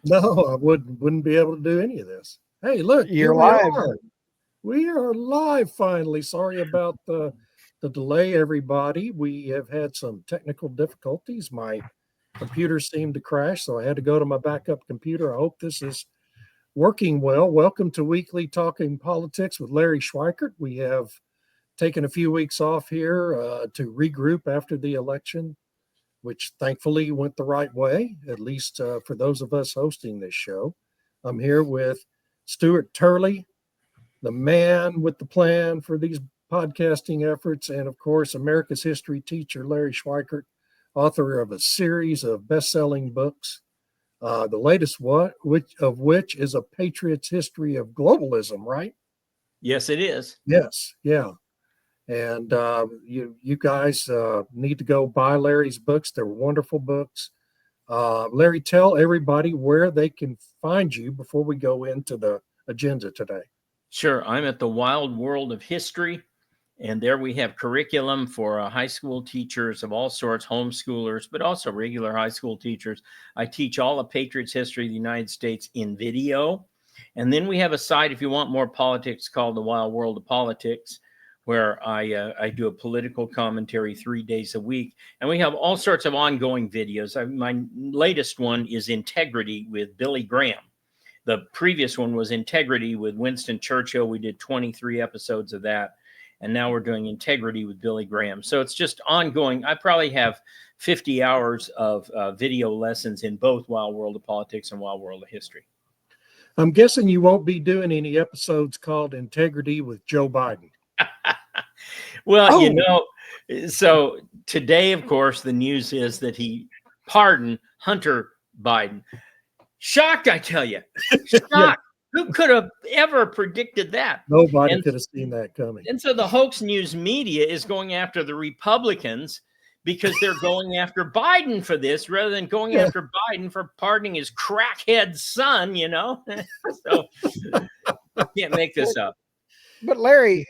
No, I wouldn't be able to do any of this. Hey, look, here You're we live. are. We are live finally. Sorry about the delay, everybody. We have had some technical difficulties. My computer seemed to crash, so I had to go to my backup computer. I hope this is working well. Welcome to Weekly Talking Politics with Larry Schweikert. We have taken a few weeks off here to regroup after the election, which thankfully went the right way, at least for those of us hosting this show. I'm here with Stuart Turley, the man with the plan for these podcasting efforts, and of course, America's history teacher, Larry Schweikert, author of a series of best-selling books. The latest of which is A Patriot's History of Globalism, right? Yes, it is. Yes, yeah. And you guys need to go buy Larry's books. They're wonderful books. Larry, tell everybody where they can find you before we go into the agenda today. Sure. I'm at the Wild World of History, and there we have curriculum for high school teachers of all sorts, homeschoolers, but also regular high school teachers. I teach all of Patriots' history of the United States in video. And then we have a site, if you want more politics, called the Wild World of Politics, where I do a political commentary 3 days a week. And we have all sorts of ongoing videos. My latest one is Integrity with Billy Graham. The previous one was Integrity with Winston Churchill. We did 23 episodes of that. And now we're doing Integrity with Billy Graham. So it's just ongoing. I probably have 50 hours of video lessons in both Wild World of Politics and Wild World of History. I'm guessing you won't be doing any episodes called Integrity with Joe Biden. Well, so today, of course, the news is that he pardoned Hunter Biden. Shocked, I tell you. Shocked. Yeah. Who could have ever predicted that? Nobody could have seen that coming. And so the hoax news media is going after the Republicans because they're going after Biden for this rather than going after Biden for pardoning his crackhead son, So can't make this up. But Larry,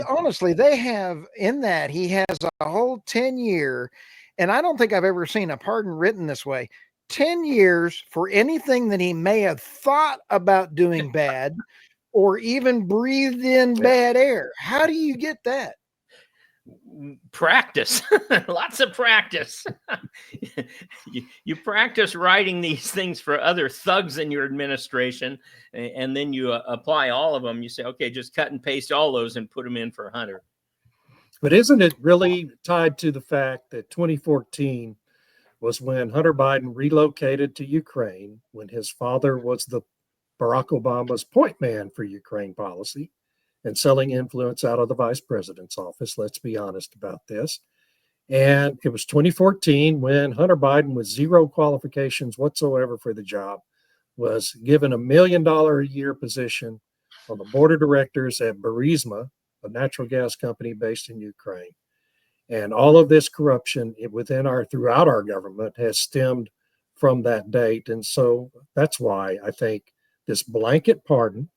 honestly, they have in that he has a whole 10-year, and I don't think I've ever seen a pardon written this way. 10 years for anything that he may have thought about doing bad or even breathed in bad air. How do you get that? Practice. Lots of practice. You practice writing these things for other thugs in your administration, and then you apply all of them. You say, okay, just cut and paste all those and put them in for Hunter. But isn't it really tied to the fact that 2014 was when Hunter Biden relocated to Ukraine, when his father was the Barack Obama's point man for Ukraine policy and selling influence out of the vice president's office. Let's be honest about this. And it was 2014 when Hunter Biden, with zero qualifications whatsoever for the job, was given $1 million a year position on the board of directors at Burisma, a natural gas company based in Ukraine. And all of this corruption throughout our government has stemmed from that date. And so that's why I think this blanket pardon,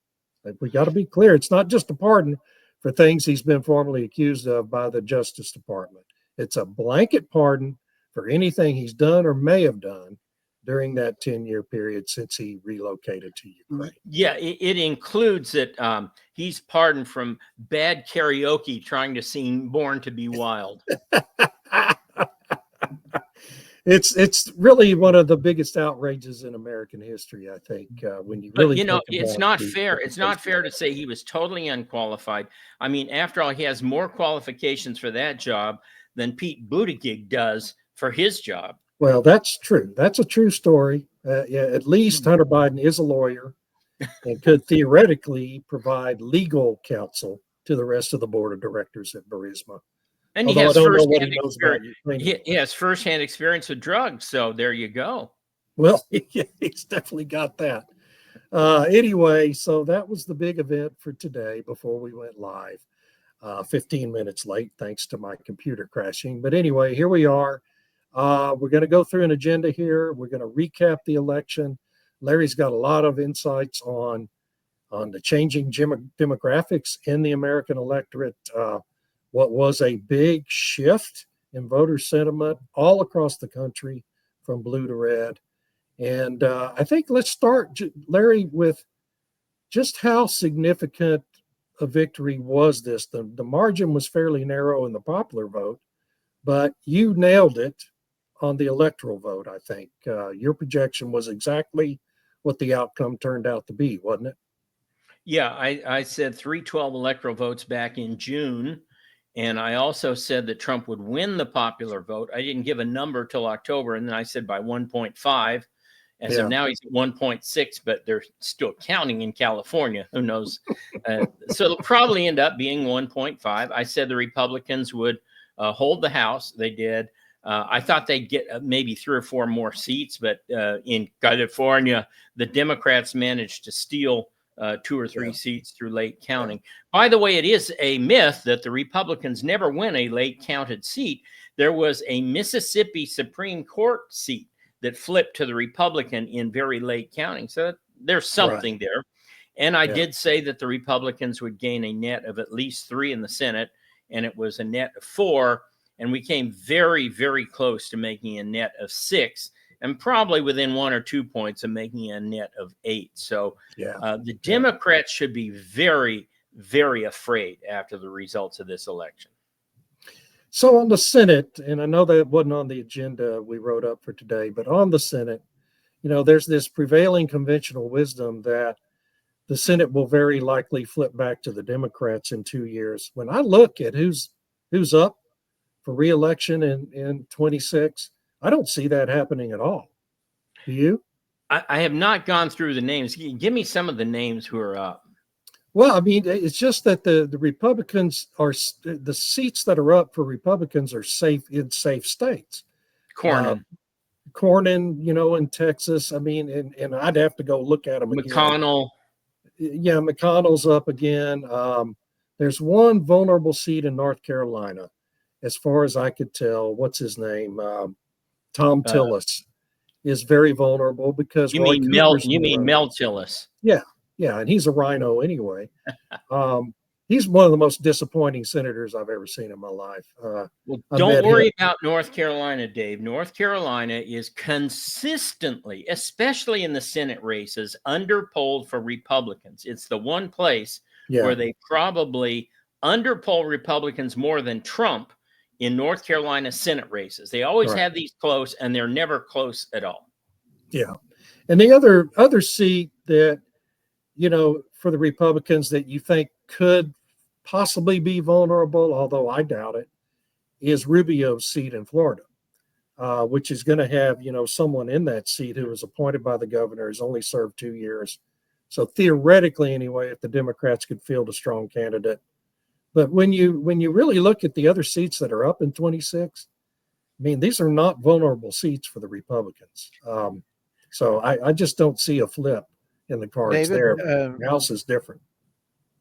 we got to be clear, it's not just a pardon for things he's been formally accused of by the Justice Department. It's a blanket pardon for anything he's done or may have done during that 10-year period since he relocated to Ukraine. Yeah, it includes that he's pardoned from bad karaoke trying to sing Born to Be Wild. It's really one of the biggest outrages in American history, I think, when you really it's not fair. It's not fair to say he was totally unqualified. I mean, after all, he has more qualifications for that job than Pete Buttigieg does for his job. Well, that's true. That's a true story. At least Hunter Biden is a lawyer and could theoretically provide legal counsel to the rest of the board of directors at Burisma. And he has firsthand experience. He has firsthand experience with drugs. So there you go. Well, he's definitely got that. Anyway, so that was the big event for today before we went live. 15 minutes late, thanks to my computer crashing. But anyway, here we are. We're going to go through an agenda here. We're going to recap the election. Larry's got a lot of insights on the changing demographics in the American electorate, what was a big shift in voter sentiment all across the country from blue to red. And I think let's start, Larry, with just how significant a victory was this. The margin was fairly narrow in the popular vote, but you nailed it on the electoral vote, I think. Your projection was exactly what the outcome turned out to be, wasn't it? Yeah, I said 312 electoral votes back in June. And I also said that Trump would win the popular vote. I didn't give a number till October. And then I said by 1.5. As of now, he's at 1.6, but they're still counting in California. Who knows? So it'll probably end up being 1.5. I said the Republicans would hold the House. They did. I thought they'd get maybe 3 or 4 more seats, but in California, the Democrats managed to steal 2 or 3 seats through late counting. By the way, it is a myth that the Republicans never win a late counted seat. There was a Mississippi Supreme Court seat that flipped to the Republican in very late counting. So there's something there. And I did say that the Republicans would gain a net of at least 3 in the Senate, and it was a net of 4. And we came very, very close to making a net of 6, and probably within 1 or 2 points of making a net of 8. So the Democrats should be very, very afraid after the results of this election. So on the Senate, and I know that wasn't on the agenda we wrote up for today, but on the Senate, there's this prevailing conventional wisdom that the Senate will very likely flip back to the Democrats in 2 years. When I look at who's up for re-election in 26, I don't see that happening at all. Do you? I have not gone through the names. Give me some of the names who are up. Well, I mean, it's just that the Republicans the seats that are up for Republicans are in safe states. Cornyn, in Texas. I mean, and I'd have to go look at them McConnell. Again. Yeah, McConnell's up again. There's one vulnerable seat in North Carolina, as far as I could tell. What's his name? Tom Tillis is very vulnerable because you mean Mel Tillis? Yeah, and he's a rhino anyway. He's one of the most disappointing senators I've ever seen in my life. Well, don't worry about North Carolina, Dave. North Carolina is consistently, especially in the Senate races, underpolled for Republicans. It's the one place where they probably underpoll Republicans more than Trump in North Carolina Senate races. They always have these close, and they're never close at all. Yeah. And the other seat that, for the Republicans that you think could possibly be vulnerable, although I doubt it, is Rubio's seat in Florida, which is going to have, someone in that seat who was appointed by the governor, has only served 2 years. So theoretically, anyway, if the Democrats could field a strong candidate. But when you really look at the other seats that are up in 26, I mean, these are not vulnerable seats for the Republicans. So I just don't see a flip in the cards, David, there. The House is different.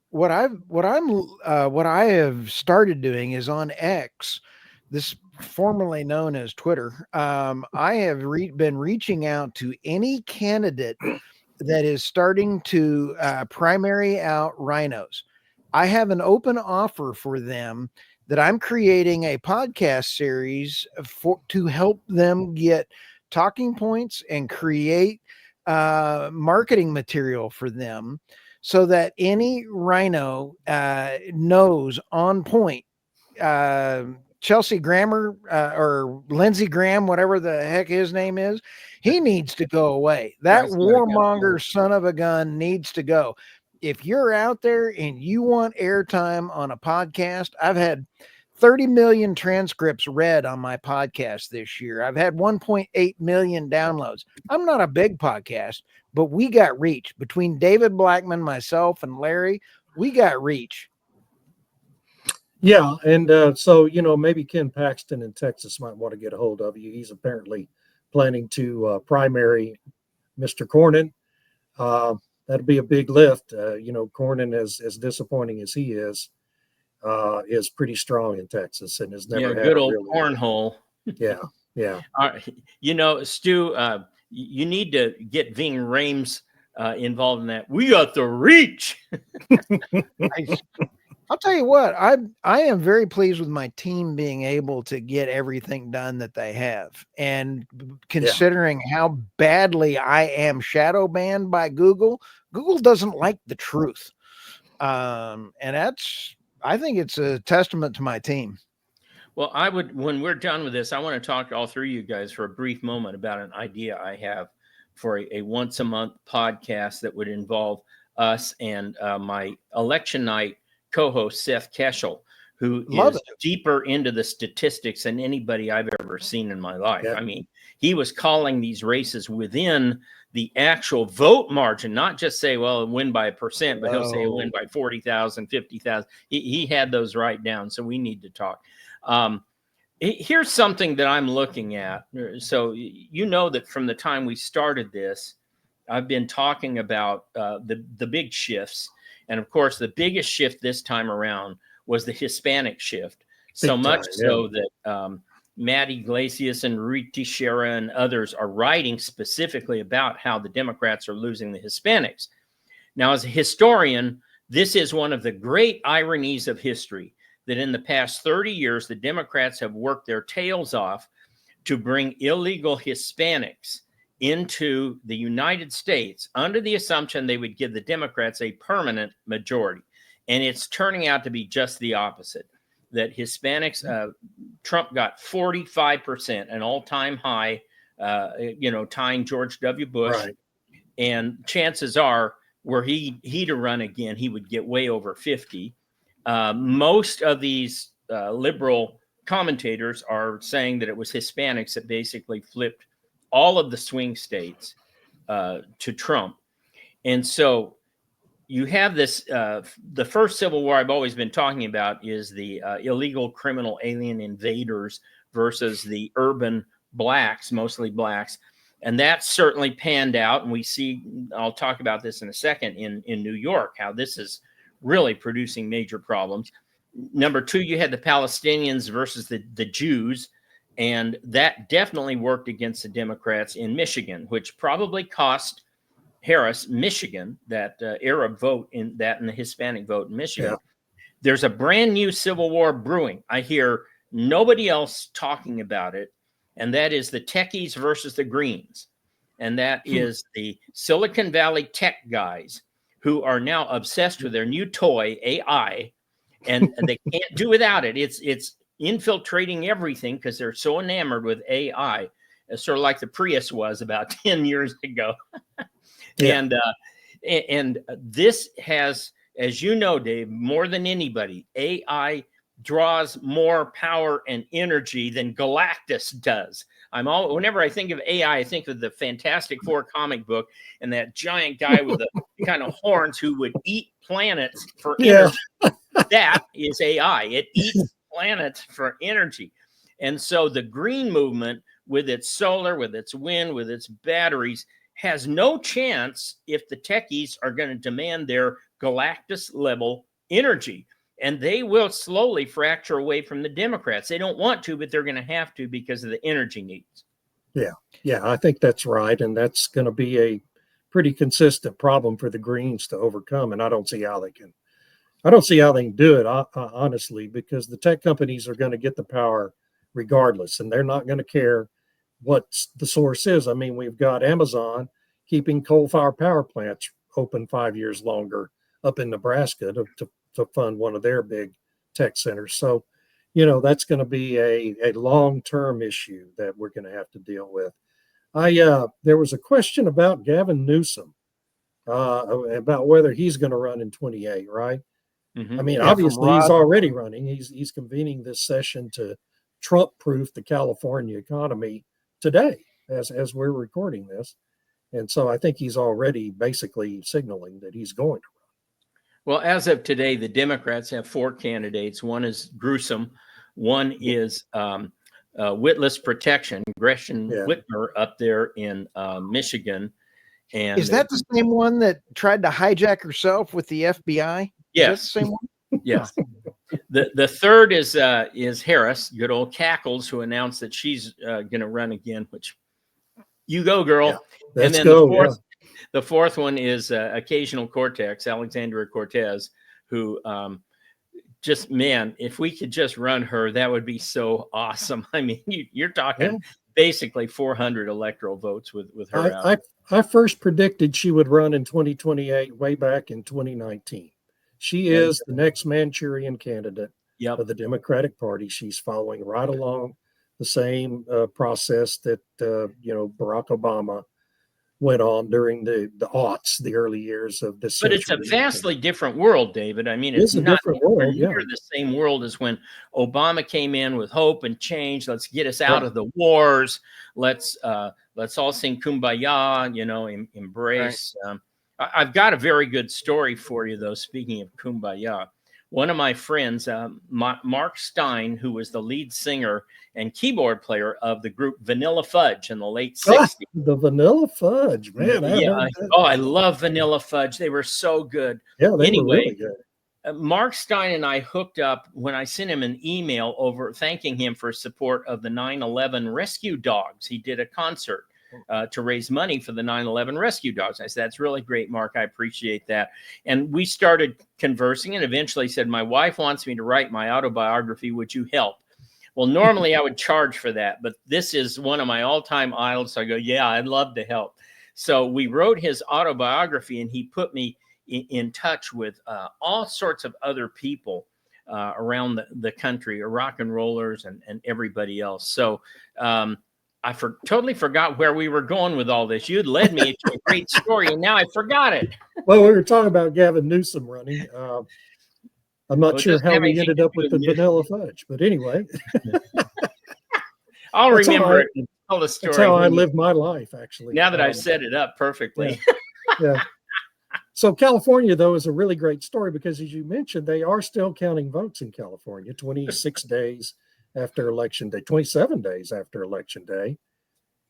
What I have started doing is on X, this formerly known as Twitter. I have been reaching out to any candidate that is starting to primary out rhinos. I have an open offer for them that I'm creating a podcast series to help them get talking points and create marketing material for them, so that any rhino knows on point. Chelsea Grammer or Lindsey Graham, whatever the heck his name is, he needs to go away. That warmonger son of a gun needs to go. If you're out there and you want airtime on a podcast, I've had 30 million transcripts read on my podcast this year. I've had 1.8 million downloads. I'm not a big podcast, but we got reach. Between David Blackmon, myself, and Larry, we got reach. Yeah, and so, maybe Ken Paxton in Texas might want to get a hold of you. He's apparently planning to primary Mr. Cornyn. That'd be a big lift. Cornyn, as disappointing as he is pretty strong in Texas and has never had good old really cornhole. Yeah. Stu, you need to get Ving Rhames involved in that. We got the reach. I'll tell you what, I am very pleased with my team being able to get everything done that they have. And considering how badly I am shadow banned by Google, Google doesn't like the truth. And I think it's a testament to my team. Well, when we're done with this, I want to talk to all three of you guys for a brief moment about an idea I have for a once a month podcast that would involve us and my election night co-host, Seth Keshel, who is deeper into the statistics than anybody I've ever seen in my life. Yeah. I mean, he was calling these races within the actual vote margin, not just say, well, win by 1%, but he'll say win by 40,000, 50,000. He had those right down. So we need to talk. Here's something that I'm looking at. So you know that from the time we started this, I've been talking about the big shifts. And of course, the biggest shift this time around was the Hispanic shift. So much so that Matt Iglesias and Ruy Teixeira and others are writing specifically about how the Democrats are losing the Hispanics. Now, as a historian, this is one of the great ironies of history, that in the past 30 years, the Democrats have worked their tails off to bring illegal Hispanics into the United States under the assumption they would give the Democrats a permanent majority. And it's turning out to be just the opposite, that Hispanics, Trump got 45%, an all-time high, tying George W. Bush. Right. And chances are, were he to run again, he would get way over 50. Most of these liberal commentators are saying that it was Hispanics that basically flipped all of the swing states to Trump. And so you have this, the first Civil War I've always been talking about is the illegal criminal alien invaders versus the urban blacks, mostly blacks. And that certainly panned out. And we see, I'll talk about this in a second, in New York, how this is really producing major problems. Number two, you had the Palestinians versus the Jews. And that definitely worked against the Democrats in Michigan, which probably cost Harris, Michigan, that Arab vote and the Hispanic vote in Michigan. Yeah. There's a brand new civil war brewing. I hear nobody else talking about it. And that is the techies versus the Greens. And that is the Silicon Valley tech guys who are now obsessed with their new toy, AI, and they can't do without it. It's infiltrating everything because they're so enamored with AI. It's sort of like the Prius was about 10 years ago. Yeah. And this has, as you know, Dave, more than anybody, AI draws more power and energy than Galactus does. Whenever I think of AI, I think of the Fantastic Four comic book and that giant guy with the kind of horns who would eat planets for energy. That is AI. It eats planets for energy. And so the green movement, with its solar, with its wind, with its batteries, has no chance if the techies are going to demand their Galactus level energy. And they will slowly fracture away from the Democrats. They don't want to, but they're going to have to because of the energy needs. Yeah, I think that's right. And that's going to be a pretty consistent problem for the Greens to overcome. And I don't see how they can do it, honestly, because the tech companies are going to get the power regardless, and they're not going to care what the source is. I mean, we've got Amazon keeping coal-fired power plants open 5 years longer up in Nebraska to fund one of their big tech centers. So, that's going to be a long-term issue that we're going to have to deal with. There was a question about Gavin Newsom, about whether he's going to run in 28, right? Mm-hmm. I mean, obviously he's already running. He's convening this session to Trump-proof the California economy today as we're recording this. And so I think he's already basically signaling that he's going to run. Well, as of today, the Democrats have 4 candidates. One is Gruesome. One is Witless Protection, Gretchen Whitmer up there in Michigan. And is that the same one that tried to hijack herself with the FBI? Yes. Is that the same one? Yes. The third is Harris, good old Cackles, who announced that she's going to run again, which you go, girl. Yeah, and then the fourth one is Occasional Cortex, Alexandria Cortez, who just, man, if we could just run her, that would be so awesome. I mean, you're talking basically 400 electoral votes with her out. I first predicted she would run in 2028 way back in 2019. She is the next Manchurian candidate for the Democratic Party. She's following right along the same process that Barack Obama went on during the aughts, the early years of this century. But it's a vastly different world, David. I mean, it's not a different world, near the same world as when Obama came in with hope and change. Let's get us out of the wars. Let's all sing Kumbaya, embrace. Right. I've got a very good story for you, though, speaking of Kumbaya. One of my friends, Mark Stein, who was the lead singer and keyboard player of the group Vanilla Fudge in the late 60s. The Vanilla Fudge, man. I love Vanilla Fudge. They were so good. Yeah, they were really good. Mark Stein and I hooked up when I sent him an email over thanking him for support of the 9/11 rescue dogs. He did a concert to raise money for the 9/11 rescue dogs. I said, that's really great, Mark. I appreciate that. And we started conversing and eventually said, my wife wants me to write my autobiography. Would you help? Well, normally I would charge for that, but this is one of my all-time idols. So I go, yeah, I'd love to help. So we wrote his autobiography and he put me in touch with all sorts of other people around the country, rock and rollers and everybody else. So I totally forgot where we were going with all this. You had led me to a great story, and now I forgot it. Well, we were talking about Gavin Newsom running. I'm not sure how we ended up with the Vanilla Fudge, but anyway. I'll remember it and tell the story. That's how I live my life, actually. Now that I've set it up perfectly. Yeah. So California, though, is a really great story because, as you mentioned, they are still counting votes in California 26 days after Election Day, 27 days after Election Day.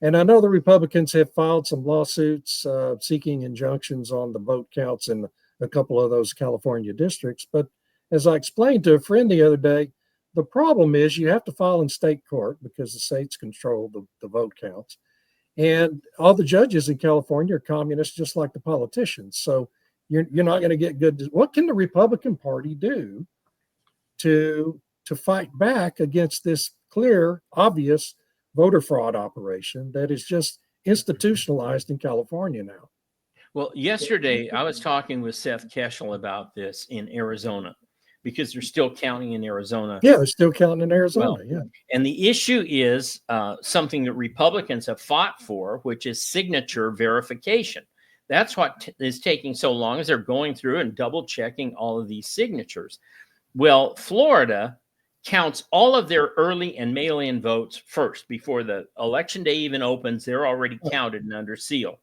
And I know the Republicans have filed some lawsuits seeking injunctions on the vote counts in a couple of those California districts. But as I explained to a friend the other day, the problem is you have to file in state court because the states control the vote counts. And all the judges in California are communists, just like the politicians. So you're not going to get good. What can the Republican Party do to fight back against this clear, obvious voter fraud operation that is just institutionalized in California now? Well, yesterday I was talking with Seth Keshel about this in Arizona because they're still counting in Arizona. Yeah, they're still counting in Arizona. Yeah. And the issue is something that Republicans have fought for, which is signature verification. That's what is taking so long, is they're going through and double checking all of these signatures. Well, Florida counts all of their early and mail-in votes first. Before the election day even opens, they're already counted and under seal,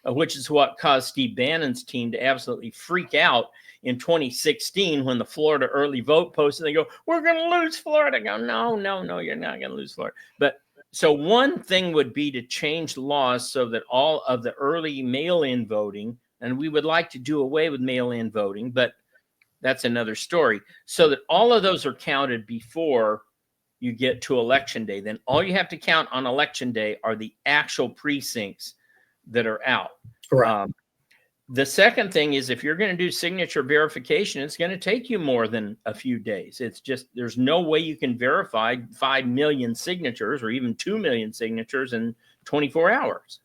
which is what caused Steve Bannon's team to absolutely freak out in 2016 when the Florida early vote posted. They go, we're going to lose Florida. I go, no, you're not going to lose Florida. But so one thing would be to change laws so that all of the early mail-in voting, and we would like to do away with mail-in voting, but that's another story, so that all of those are counted before you get to Election Day. Then all you have to count on Election Day are the actual precincts that are out. Right. The second thing is, if you're going to do signature verification, it's going to take you more than a few days. It's just, there's no way you can verify 5 million signatures or even 2 million signatures in 24 hours.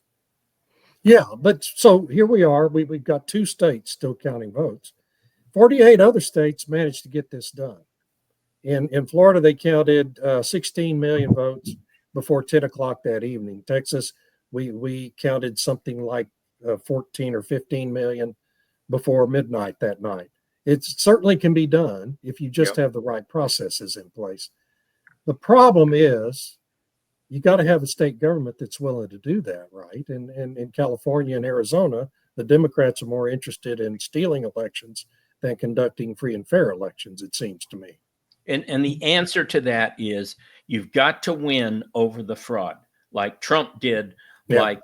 Yeah, but so here we are. We've got 2 states still counting votes. 48 other states managed to get this done. In Florida, they counted 16 million votes before 10 o'clock that evening. Texas, we counted something like 14 or 15 million before midnight that night. It certainly can be done if you just have the right processes in place. The problem is you got to have a state government that's willing to do that, right? And in California and Arizona, the Democrats are more interested in stealing elections than conducting free and fair elections, it seems to me. And the answer to that is you've got to win over the fraud, like Trump did, like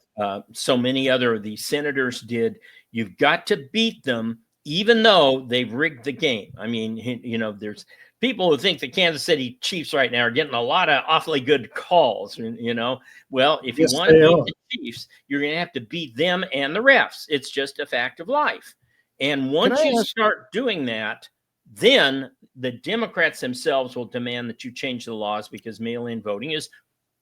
so many other of these senators did. You've got to beat them, even though they've rigged the game. I mean, there's people who think the Kansas City Chiefs right now are getting a lot of awfully good calls, Well, if you want to beat the Chiefs, you're going to have to beat them and the refs. It's just a fact of life. And once you start doing that, then the Democrats themselves will demand that you change the laws because mail-in voting is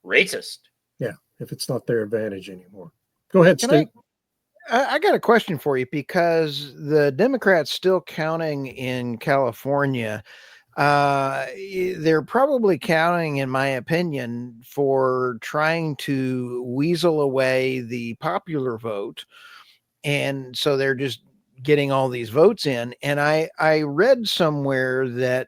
racist. Yeah, if it's not their advantage anymore. Go ahead, Can Steve. I got a question for you, because the Democrats still counting in California. They're probably counting, in my opinion, for trying to weasel away the popular vote. And so they're just getting all these votes in. And I read somewhere that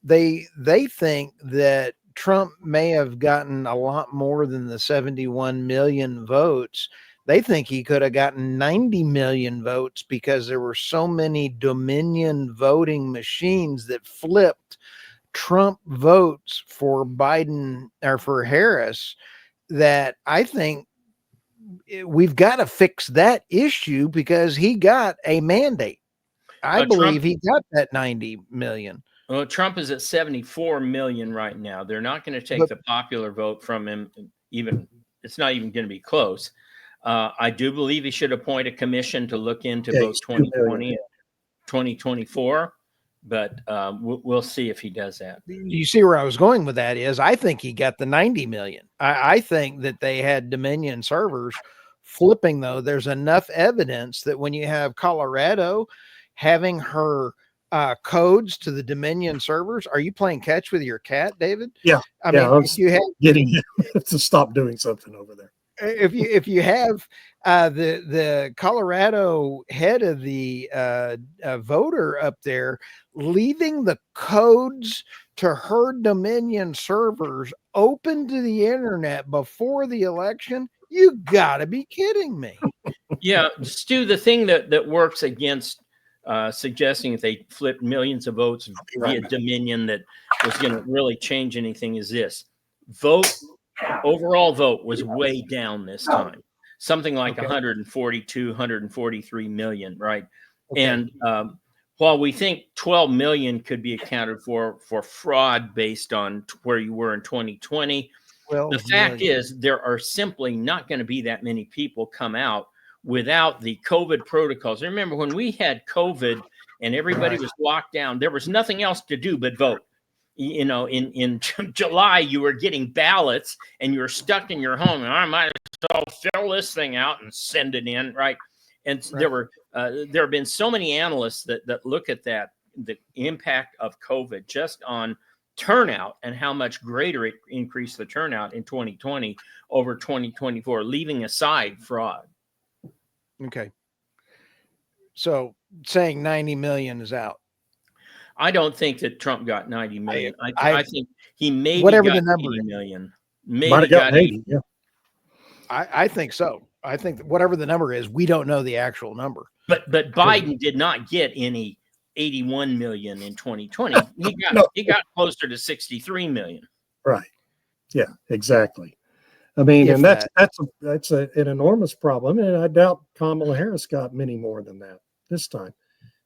they think that Trump may have gotten a lot more than the 71 million votes. They think he could have gotten 90 million votes because there were so many Dominion voting machines that flipped Trump votes for Biden or for Harris, that I think we've got to fix that issue, because he got a mandate. I believe he got that 90 million. Well, Trump is at 74 million right now. They're not going to take the popular vote from him. Even it's not even going to be close. I do believe he should appoint a commission to look into both 2020 and 2024, but we'll see if he does that. You see where I was going with that is I think he got the 90 million. I think that they had Dominion servers flipping, though. There's enough evidence that when you have Colorado having her codes to the Dominion servers, are you playing catch with your cat, David? Yeah. I mean, if you have getting him to stop doing something over there. If you have the Colorado head of the voter up there leaving the codes to her Dominion servers open to the internet before the election, you gotta be kidding me. Yeah, Stu, the thing that works against suggesting if they flipped millions of votes via Dominion that was going to really change anything is this: overall vote was way down this time, something like 142, 143 million, right? Okay. And while we think 12 million could be accounted for fraud based on where you were in 2020, the fact is there are simply not going to be that many people come out without the COVID protocols. Remember, when we had COVID and everybody was locked down, there was nothing else to do but vote. You know, in July, you were getting ballots and you were stuck in your home, and I might as well fill this thing out and send it in, right? And there have been so many analysts that look at the impact of COVID just on turnout and how much greater it increased the turnout in 2020 over 2024, leaving aside fraud. Okay. So saying 90 million is out. I don't think that Trump got 90 million. I think he maybe whatever got the number 80 is. million. Maybe got 80. Yeah. I think so. I think that whatever the number is, we don't know the actual number. But Biden did not get any 81 million in 2020. He got closer to 63 million. Right. Yeah, exactly. I mean, and that's an enormous problem. And I doubt Kamala Harris got many more than that this time.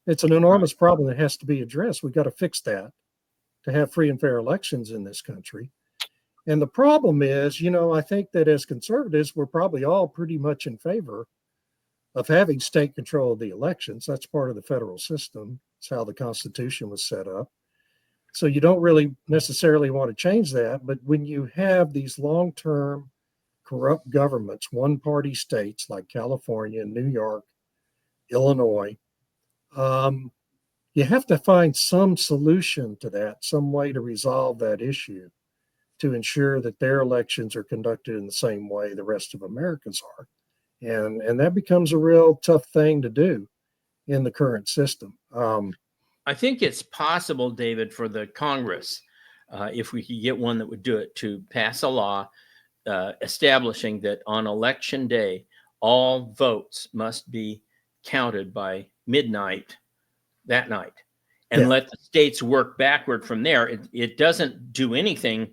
It's an enormous problem that has to be addressed. We've got to fix that to have free and fair elections in this country. And the problem is, you know, I think that as conservatives, we're probably all pretty much in favor of having state control of the elections. That's part of the federal system. It's how the Constitution was set up. So you don't really necessarily want to change that. But when you have these long-term corrupt governments, one-party states like California, New York, Illinois, you have to find some solution to that, some way to resolve that issue to ensure that their elections are conducted in the same way the rest of Americans are. And that becomes a real tough thing to do in the current system. I think it's possible, David, for the Congress, if we could get one that would do it, to pass a law establishing that on election day, all votes must be counted by midnight that night, and let the states work backward from there. It doesn't do anything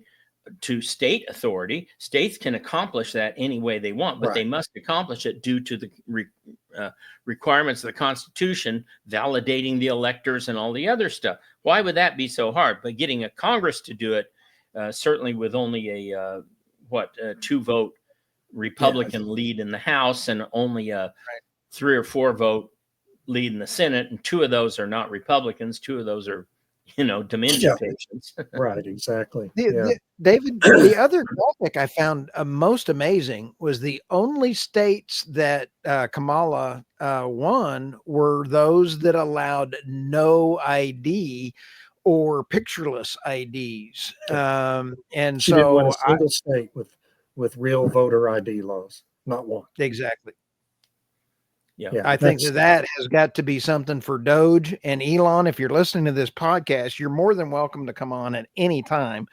to state authority. States can accomplish that any way they want, but they must accomplish it due to the requirements of the Constitution, validating the electors and all the other stuff. Why would that be so hard? But getting a Congress to do it, certainly with only a 2-vote Republican lead in the House and only a 3 or 4 vote lead in the Senate, and 2 of those are not Republicans, 2 of those are dementia patients. Right, exactly. David, the other graphic I found most amazing was the only states that Kamala won were those that allowed no ID or pictureless IDs. And She didn't win a so single state with real voter ID laws, not one. exactly. Yeah, I think that has got to be something for Doge and Elon. If you're listening to this podcast, you're more than welcome to come on at any time.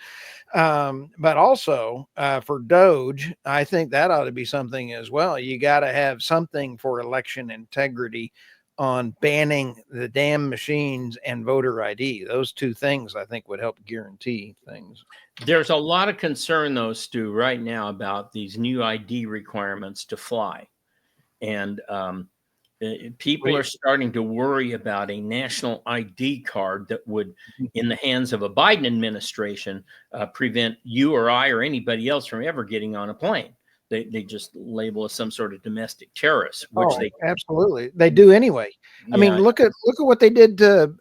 But also for Doge, I think that ought to be something as well. You got to have something for election integrity on banning the damn machines and voter ID. Those two things I think would help guarantee things. There's a lot of concern, though, Stu, right now about these new ID requirements to fly. And people are starting to worry about a national ID card that would, in the hands of a Biden administration, prevent you or I or anybody else from ever getting on a plane. They just label as some sort of domestic terrorist, which they absolutely they do anyway. Yeah. I mean, look at what they did to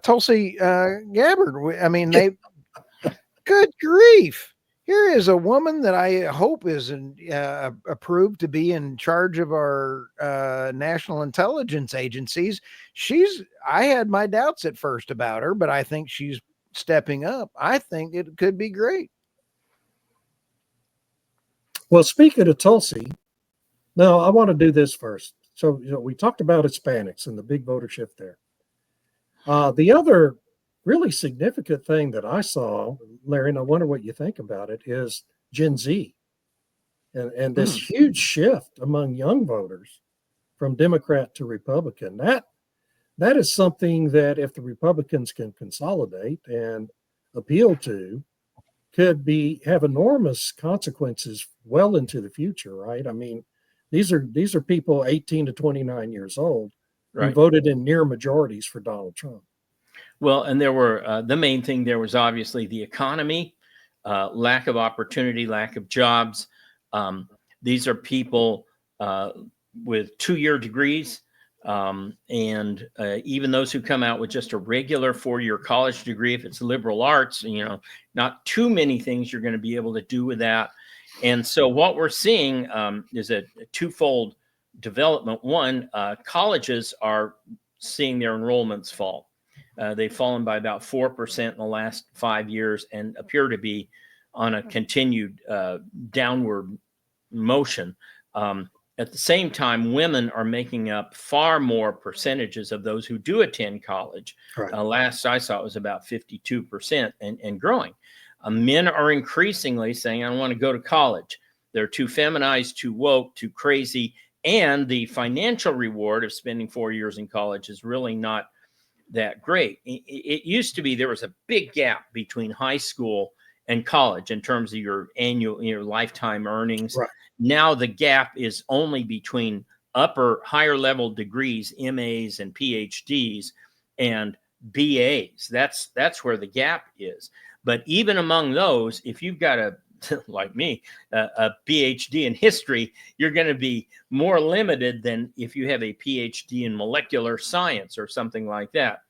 Tulsi Gabbard. I mean, they good grief. Here is a woman that I hope is approved to be in charge of our national intelligence agencies. I had my doubts at first about her, but I think she's stepping up. I think it could be great. Well, speaking of Tulsi, no, I want to do this first. So, we talked about Hispanics and the big voter shift there. The other really significant thing that I saw, Larry, and I wonder what you think about it, is Gen Z and this huge shift among young voters from Democrat to Republican. That is something that if the Republicans can consolidate and appeal to, could have enormous consequences well into the future, right? I mean, these are people 18 to 29 years old who voted in near majorities for Donald Trump. Well, and there were the main thing there was obviously the economy, lack of opportunity, lack of jobs. These are people with 2-year degrees. And even those who come out with just a regular 4-year college degree, if it's liberal arts, not too many things you're going to be able to do with that. And so what we're seeing is a twofold development. One, colleges are seeing their enrollments fall. They've fallen by about 4% in the last 5 years and appear to be on a continued downward motion. At the same time, women are making up far more percentages of those who do attend college. Right. Last I saw, it was about 52% and growing. Men are increasingly saying, I don't want to go to college. They're too feminized, too woke, too crazy. And the financial reward of spending 4 years in college is really not that great. It used to be there was a big gap between high school and college in terms of your lifetime earnings. Right. Now the gap is only between higher level degrees, MAs and PhDs, and BAs. That's where the gap is. But even among those, if you've got like me, a PhD in history, you're going to be more limited than if you have a PhD in molecular science or something like that.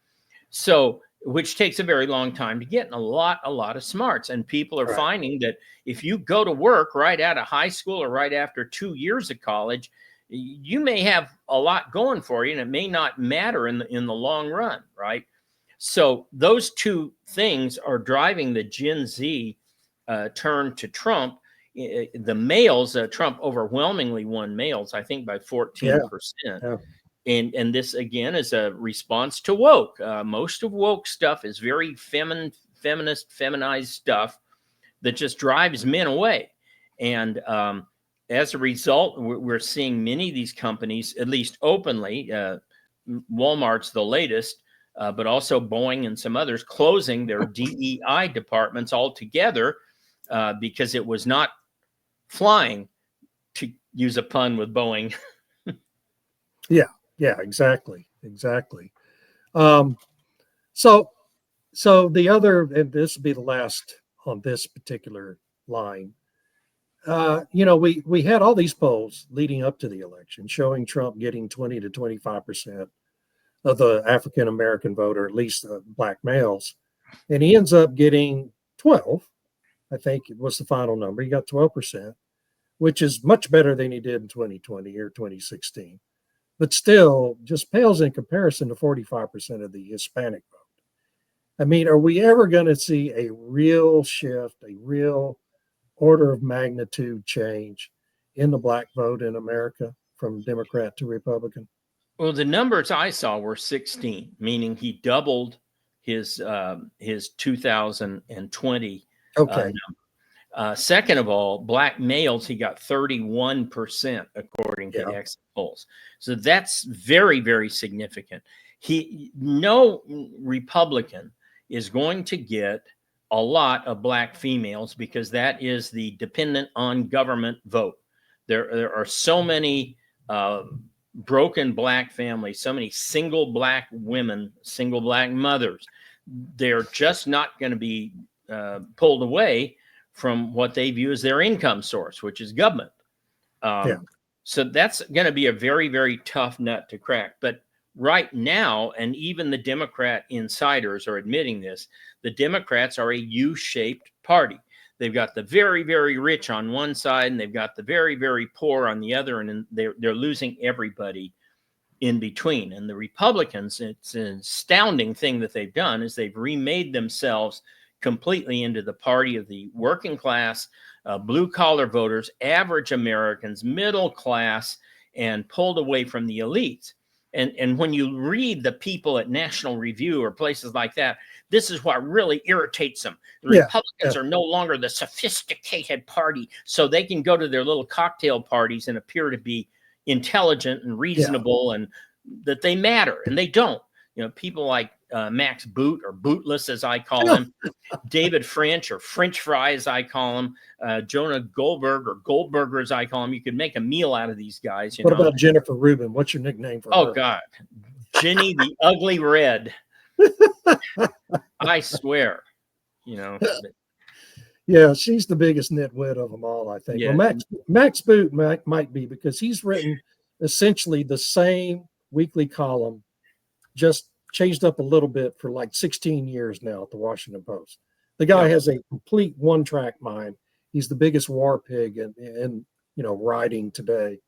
So, which takes a very long time to get, and a lot of smarts. And people are finding that if you go to work right out of high school or right after 2 years of college, you may have a lot going for you, and it may not matter in the long run, right? So those two things are driving the Gen Z turn to Trump. The males, Trump overwhelmingly won males, I think by 14%. Yeah. And this, again, is a response to woke. Most of woke stuff is very feminized stuff that just drives men away. And as a result, we're seeing many of these companies, at least openly, Walmart's the latest, but also Boeing and some others, closing their DEI departments altogether because it was not flying, to use a pun with Boeing. Yeah, exactly. So the other, and this will be the last on this particular line. We had all these polls leading up to the election showing Trump getting 20 to 25% of the African American voter, at least black males. And he ends up getting 12. I think it was the final number. He got 12%, which is much better than he did in 2020 or 2016. But still just pales in comparison to 45% of the Hispanic vote. I mean, are we ever going to see a real shift, a real order of magnitude change in the black vote in America from Democrat to Republican? Well, the numbers I saw were 16, meaning he doubled his 2020 Okay. second of all, black males, he got 31% according to exit polls. So that's very, very significant. No Republican is going to get a lot of black females because that is the dependent on government vote. There are so many broken black families, so many single black women, single black mothers. They're just not going to be pulled away from what they view as their income source, which is government. So that's going to be a very, very tough nut to crack. But right now, and even the Democrat insiders are admitting this, the Democrats are a U-shaped party. They've got the very, very rich on one side, and they've got the very, very poor on the other, and they're losing everybody in between. And the Republicans, it's an astounding thing that they've done, is they've remade themselves completely into the party of the working class, blue-collar voters, average Americans, middle class, and pulled away from the elites. And when you read the people at National Review or places like that, this is what really irritates them. The Republicans are no longer the sophisticated party, so they can go to their little cocktail parties and appear to be intelligent and reasonable and that they matter, and they don't. You know, people like Max Boot, or Bootless as I call him, David French, or French Fry as I call him, Jonah Goldberg, or Goldberger as I call him. You could make a meal out of these guys. What about Jennifer Rubin? What's your nickname for her? Oh, God. Jenny the Ugly Red. I swear, you know. Yeah, she's the biggest nitwit of them all, I think. Yeah. Well, Max Boot might be, because he's written essentially the same weekly column, just changed up a little bit, for like 16 years now at the Washington Post. The guy has a complete one-track mind. He's the biggest war pig in writing today.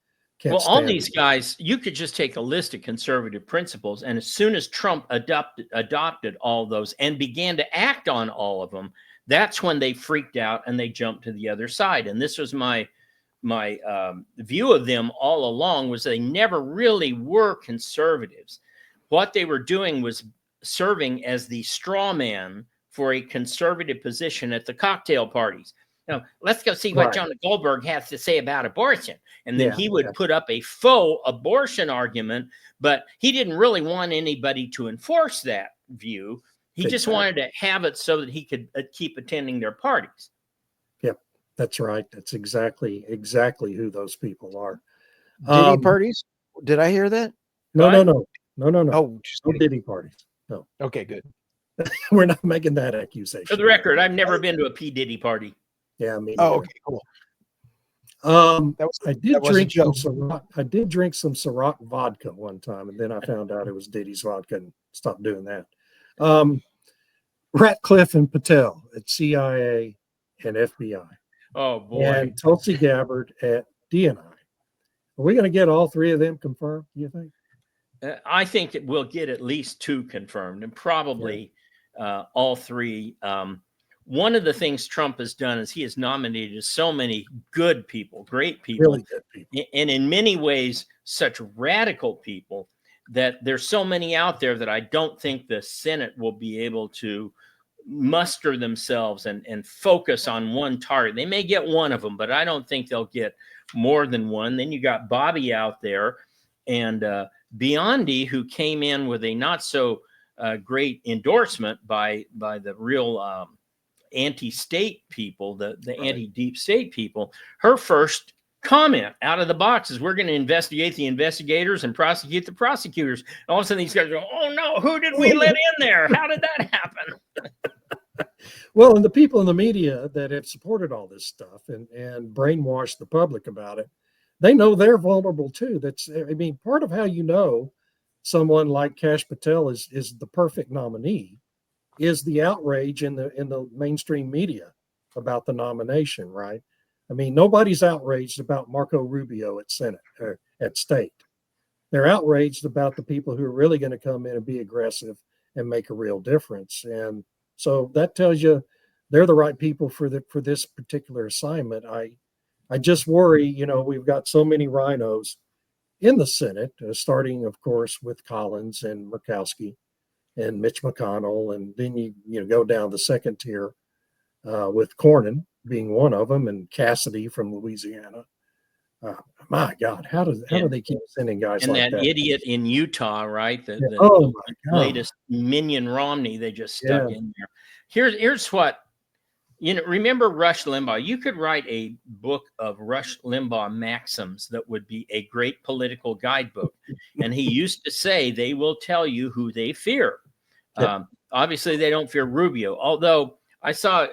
Well, all these guys, you could just take a list of conservative principles, and as soon as Trump adopted all those and began to act on all of them, that's when they freaked out and they jumped to the other side. And this was my view of them all along, was they never really were conservatives. What they were doing was serving as the straw man for a conservative position at the cocktail parties. Now, let's go see what Jonah Goldberg has to say about abortion. And then he would put up a faux abortion argument, but he didn't really want anybody to enforce that view. He just wanted to have it so that he could keep attending their parties. Yep, that's right. That's exactly who those people are. Diddy parties? Did I hear that? No. Oh, no Diddy parties. No. Okay, good. We're not making that accusation. For the record, I've never been to a P. Diddy party. Yeah, I mean. Oh, okay, cool. I did drink some Ciroc vodka one time, and then I found out it was Diddy's vodka and stopped doing that. Ratcliffe and Patel at CIA and FBI. Oh, boy. And Tulsi Gabbard at DNI. Are we going to get all three of them confirmed, do you think? I think it will get at least two confirmed, and probably all three. One of the things Trump has done is he has nominated so many good people, great people, Really good people. And in many ways, such radical people that there's so many out there that I don't think the Senate will be able to muster themselves and focus on one target. They may get one of them, but I don't think they'll get more than one. Then you got Bobby out there, and Biondi, who came in with a not so great endorsement by the real anti-state people, the anti-deep state people. Her first comment out of the box is, we're going to investigate the investigators and prosecute the prosecutors. And all of a sudden these guys go, oh no, who did we let in there? How did that happen? Well, and the people in the media that have supported all this stuff and brainwashed the public about it, they know they're vulnerable too. Part of how you know someone like Kash Patel is the perfect nominee is the outrage in the mainstream media about the nomination, right? I mean, nobody's outraged about Marco Rubio at Senate or at state. They're outraged about the people who are really going to come in and be aggressive and make a real difference. And so that tells you they're the right people for this particular assignment. I just worry, we've got so many rhinos in the Senate, starting, of course, with Collins and Murkowski and Mitch McConnell, and then you go down the second tier with Cornyn being one of them, and Cassidy from Louisiana. My God, how do they keep sending guys and like that? that idiot in Utah, right? The my latest minion Romney they just stuck in there. Here's what, remember Rush Limbaugh? You could write a book of Rush Limbaugh maxims that would be a great political guidebook. And he used to say, they will tell you who they fear. Obviously, they don't fear Rubio, although I saw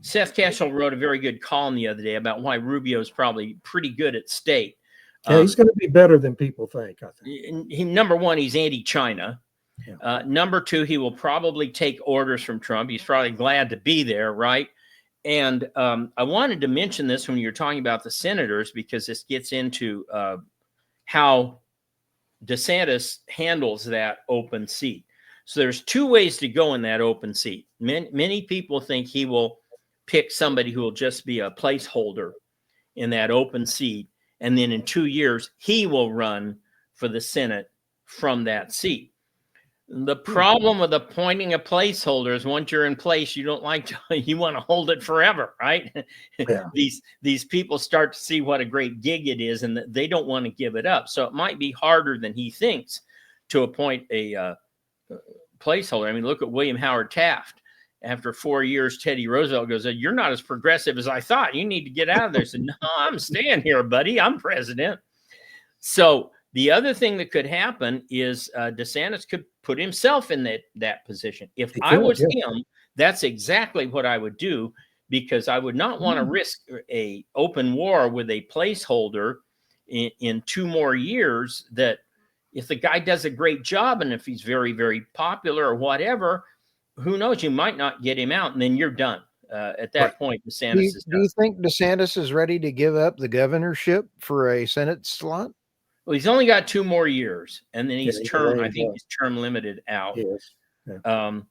Seth Cashel wrote a very good column the other day about why Rubio is probably pretty good at state. Yeah, he's going to be better than people think, I think. Number one, he's anti-China. Number two, he will probably take orders from Trump. He's probably glad to be there, right? And I wanted to mention this when you're talking about the senators, because this gets into how DeSantis handles that open seat. So there's two ways to go in that open seat. Many people think he will pick somebody who will just be a placeholder in that open seat, and then in 2 years, he will run for the Senate from that seat. The problem with appointing a placeholder is once you're in place, you don't like to, you want to hold it forever, right? Yeah. These people start to see what a great gig it is, and they don't want to give it up. So it might be harder than he thinks to appoint a placeholder. I mean, look at William Howard Taft. After 4 years, Teddy Roosevelt goes, "You're not as progressive as I thought. You need to get out of there." I said, "No, I'm staying here, buddy. I'm president." So the other thing that could happen is DeSantis could put himself in that position. If I was him, that's exactly what I would do, because I would not want to risk a open war with a placeholder in 2 more years. That if the guy does a great job and if he's very, very popular or whatever, who knows, you might not get him out, and then you're done. At that point, DeSantis is done. Do you think DeSantis is ready to give up the governorship for a Senate slot? Well, he's only got 2 more years, and then he's I think he's term limited out. Yes. Yeah.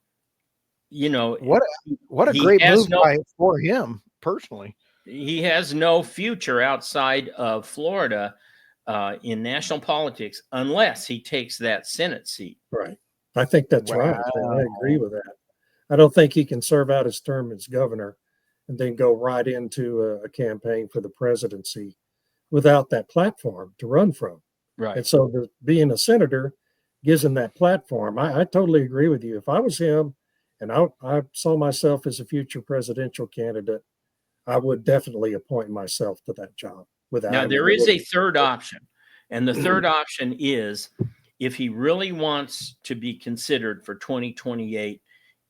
What a great move for him personally. He has no future outside of Florida in national politics unless he takes that Senate seat. Right. I think that's right. I agree with that. I don't think he can serve out his term as governor and then go right into a campaign for the presidency without that platform to run from. Right. And so being a senator gives him that platform. I totally agree with you. If I was him and I saw myself as a future presidential candidate, I would definitely appoint myself to that job. Now, there is a third option. And the third option is, if he really wants to be considered for 2028,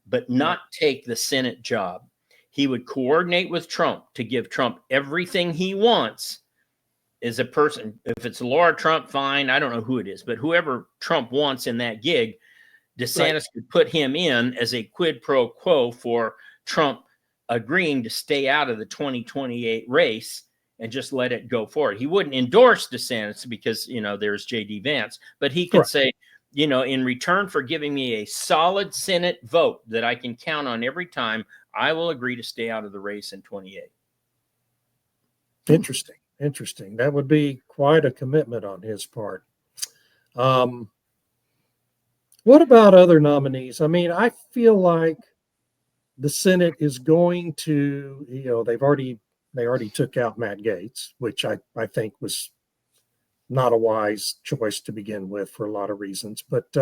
but not take the Senate job, he would coordinate with Trump to give Trump everything he wants as a person. If it's Laura Trump, fine. I don't know who it is, but whoever Trump wants in that gig, DeSantis could put him in as a quid pro quo for Trump agreeing to stay out of the 2028 race and just let it go forward. He wouldn't endorse DeSantis because, there's J.D. Vance, but he could say, in return for giving me a solid Senate vote that I can count on every time, I will agree to stay out of the race in 28. Interesting. That would be quite a commitment on his part. What about other nominees? I mean, I feel like the Senate is going to, they already took out Matt Gaetz, which I think was not a wise choice to begin with for a lot of reasons. But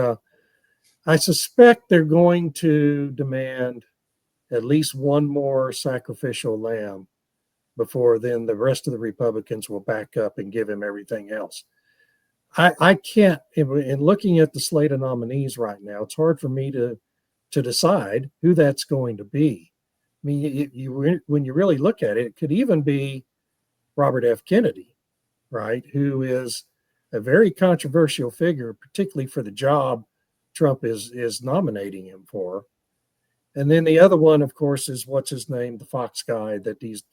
I suspect they're going to demand at least one more sacrificial lamb before then the rest of the Republicans will back up and give him everything else. I can't, in looking at the slate of nominees right now, it's hard for me to decide who that's going to be. I mean, when you really look at it, it could even be Robert F. Kennedy, right? Who is a very controversial figure, particularly for the job Trump is nominating him for. And then the other one, of course, is what's his name, the Fox guy that he's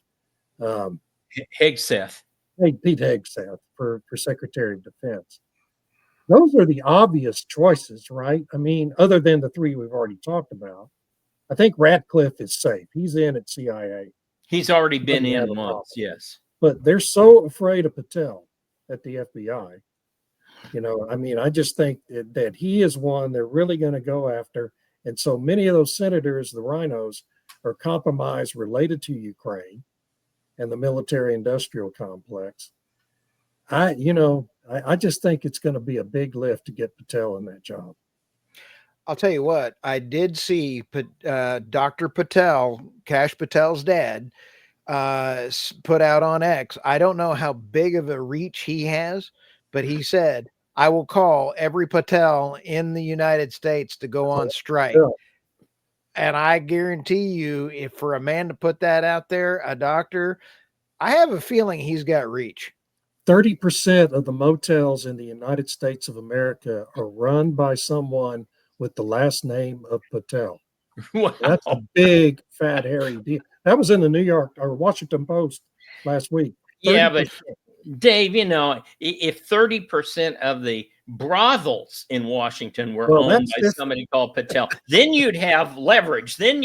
Hegseth. Pete Hegseth for Secretary of Defense. Those are the obvious choices, right? I mean, other than the three we've already talked about. I think Ratcliffe is safe. He's in at CIA. He's already been Doesn't have in a problem. once, yes. But they're so afraid of Patel at the FBI. You know, I mean, I just think that he is one they're really going to go after. And so many of those senators, the rhinos, are compromised related to Ukraine and the military industrial complex. I just think it's going to be a big lift to get Patel in that job. I'll tell you what, I did see Dr. Patel, Kash Patel's dad, put out on X. I don't know how big of a reach he has, but he said, I will call every Patel in the United States to go on strike. Yeah. And I guarantee you, if for a man to put that out there, a doctor, I have a feeling he's got reach. 30% of the motels in the United States of America are run by someone with the last name of Patel. Wow. That's a big, fat, hairy deal. That was in the New York or Washington Post last week. 30%. Yeah, but Dave, you know, if 30% of the brothels in Washington were owned by somebody called Patel, then you'd have leverage. Then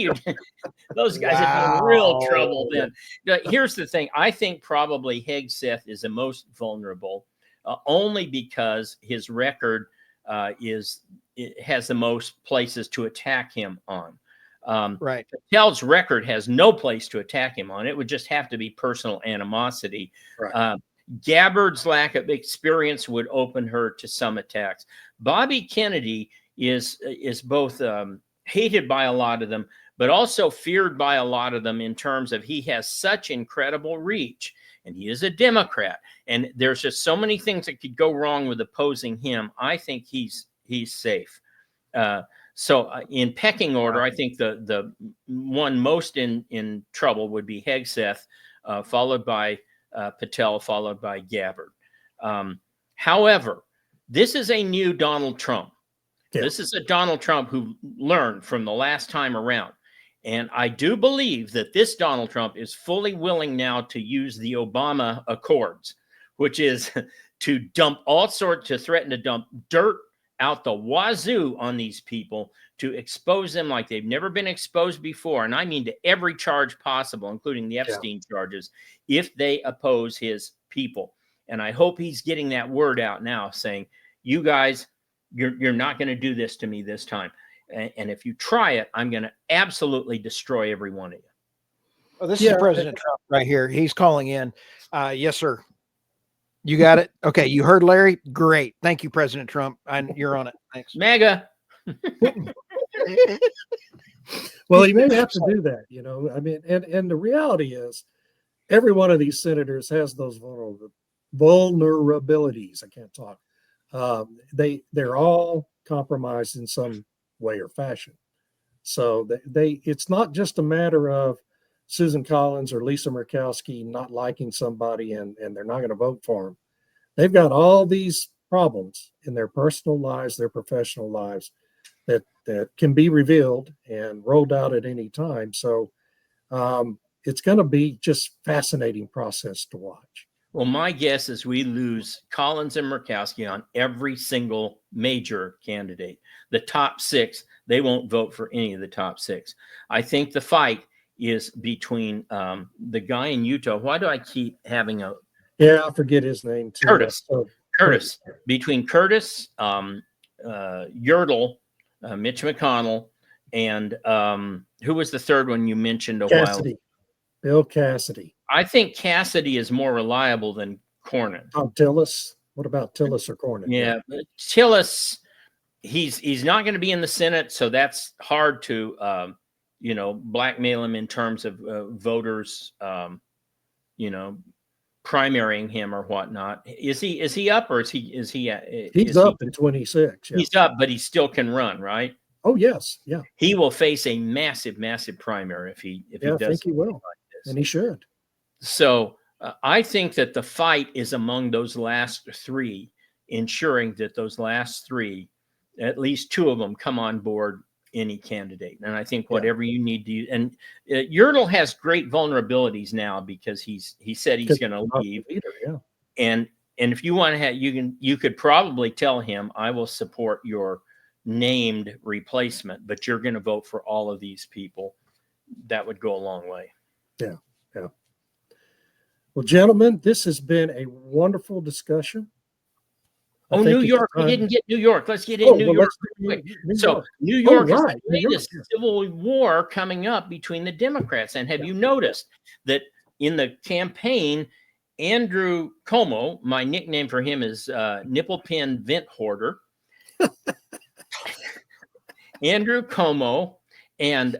those guys would be in real trouble then. Here's the thing. I think probably Hegseth is the most vulnerable, only because his record has the most places to attack him on. Right. Patel's record has no place to attack him on. It would just have to be personal animosity. Right. Gabbard's lack of experience would open her to some attacks. Bobby Kennedy is both hated by a lot of them, but also feared by a lot of them in terms of he has such incredible reach, and he is a Democrat. And there's just so many things that could go wrong with opposing him. I think he's safe. So in pecking order, I think the one most in trouble would be Hegseth, followed by Patel, followed by Gabbard. However, this is a new Donald Trump. Yeah. This is a Donald Trump who learned from the last time around. And I do believe that this Donald Trump is fully willing now to use the Obama Accords, which is to threaten to dump dirt out the wazoo on these people, to expose them like they've never been exposed before. And I mean to every charge possible, including the Epstein charges, if they oppose his people. And I hope he's getting that word out now saying, you guys, you're not going to do this to me this time. And if you try it, I'm going to absolutely destroy every one of you. Oh, this is President Trump right here. He's calling in. Yes, sir. You got it? Okay, you heard Larry? Great. Thank you, President Trump. You're on it. Thanks. MAGA. Well, he may have to do that, you know. I mean, and the reality is every one of these senators has those vulnerabilities. I can't talk. They're all compromised in some way or fashion. So it's not just a matter of Susan Collins or Lisa Murkowski not liking somebody and they're not going to vote for them. They've got all these problems in their personal lives, their professional lives that can be revealed and rolled out at any time. So it's going to be just fascinating process to watch. Well, my guess is we lose Collins and Murkowski on every single major candidate. The top six, they won't vote for any of the top six. I think the fight is between the guy in Utah. Why do I keep having a... Yeah, I forget his name too. Curtis. Between Curtis, Yertle, Mitch McConnell, and who was the third one you mentioned a while ago? Bill Cassidy. I think Cassidy is more reliable than Cornyn. Tillis. What about Tillis or Cornyn? Yeah, Tillis, he's not going to be in the Senate, so that's hard to blackmail him in terms of voters, primarying him or whatnot. Is he up or is he he's up in 26. Yeah. He's up, but he still can run, right? Oh yes, yeah. He will face a massive primary if he does. I think he will, like this. And he should. So I think that the fight is among those last three, ensuring that those last three, at least two of them, come on board any candidate. And I think whatever you need to, and Yertle has great vulnerabilities now because he said he's going to leave. And if you want to have, you could probably tell him, I will support your named replacement, but you're going to vote for all of these people. That would go a long way. Yeah. Well, gentlemen, this has been a wonderful discussion. New York. We didn't get New York. Let's get in New York quick. So New York is the latest civil war coming up between the Democrats. And have you noticed that in the campaign, Andrew Cuomo, my nickname for him is Nipple Pin Vent Hoarder. Andrew Cuomo, and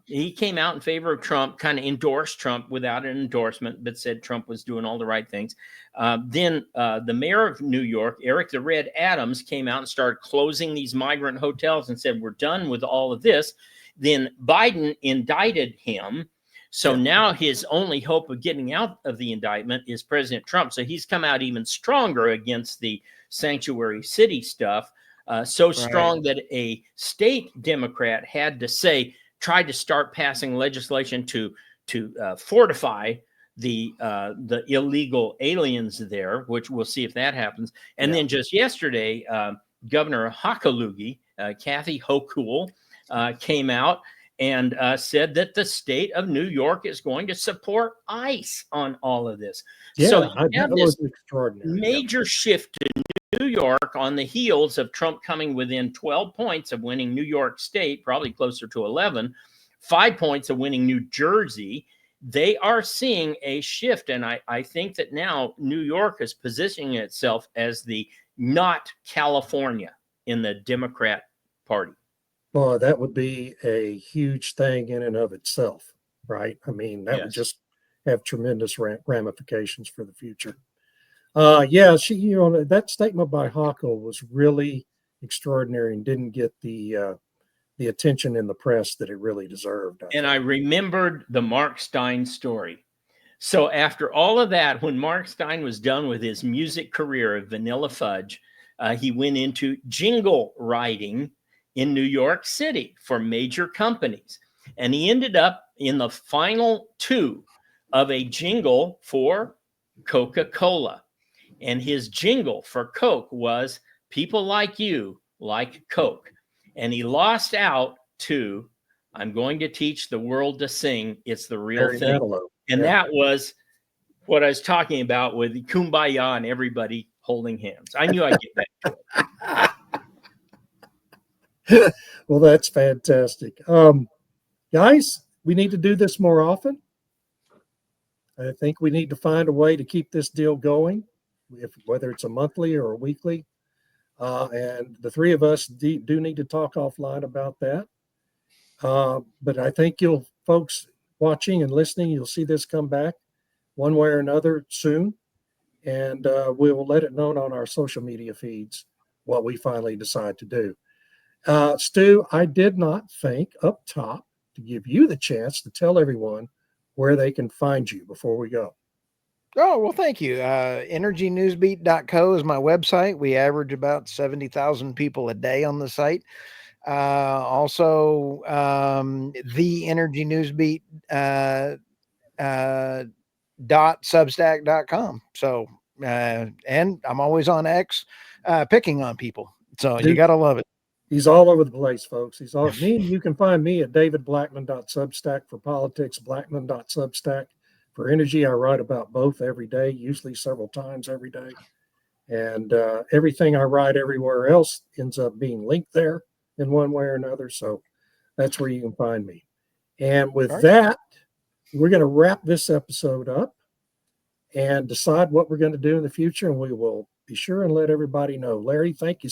he came out in favor of Trump, kind of endorsed Trump without an endorsement, but said Trump was doing all the right things. Then the mayor of New York, Eric the Red Adams, came out and started closing these migrant hotels and said, we're done with all of this. Then Biden indicted him. So now his only hope of getting out of the indictment is President Trump. So he's come out even stronger against the sanctuary city stuff. Strong that a state Democrat had to tried to start passing legislation to fortify the illegal aliens there, which we'll see if that happens. And then just yesterday, Governor Hochulaga, Kathy Hochul, came out and said that the state of New York is going to support ICE on all of this. So you have this major shift to New York on the heels of Trump coming within 12 points of winning New York State, probably closer to 11, 5 points of winning New Jersey. They are seeing a shift. And I think that now New York is positioning itself as the not California in the Democrat Party. Well, that would be a huge thing in and of itself, right? I mean, that would just have tremendous ramifications for the future. That statement by Hochul was really extraordinary and didn't get the attention in the press that it really deserved. I remembered the Mark Stein story. So after all of that, when Mark Stein was done with his music career of Vanilla Fudge, he went into jingle writing in New York City for major companies. And he ended up in the final two of a jingle for Coca-Cola. And his jingle for Coke was "People like you like Coke." And he lost out to "I'm going to teach the world to sing. It's the real thing." And that was what I was talking about with Kumbaya and everybody holding hands. I knew I'd get back to it. Well, that's fantastic. Guys, we need to do this more often. I think we need to find a way to keep this deal going, whether it's a monthly or a weekly. And the three of us do need to talk offline about that. But I think folks watching and listening, you'll see this come back one way or another soon. And we will let it known on our social media feeds what we finally decide to do. Stu, I did not think up top to give you the chance to tell everyone where they can find you before we go. Oh, well, thank you. EnergyNewsBeat.co is my website. We average about 70,000 people a day on the site. Also, the Energy Newsbeat .substack.com. So, and I'm always on X picking on people. So you got to love it. He's all over the place, folks. He's all me. You can find me at davidblackman.substack for politics, blackman.substack for energy. I write about both every day, usually several times every day. And everything I write everywhere else ends up being linked there in one way or another. So that's where you can find me. And with that, we're going to wrap this episode up and decide what we're going to do in the future. And we will be sure and let everybody know. Larry, thank you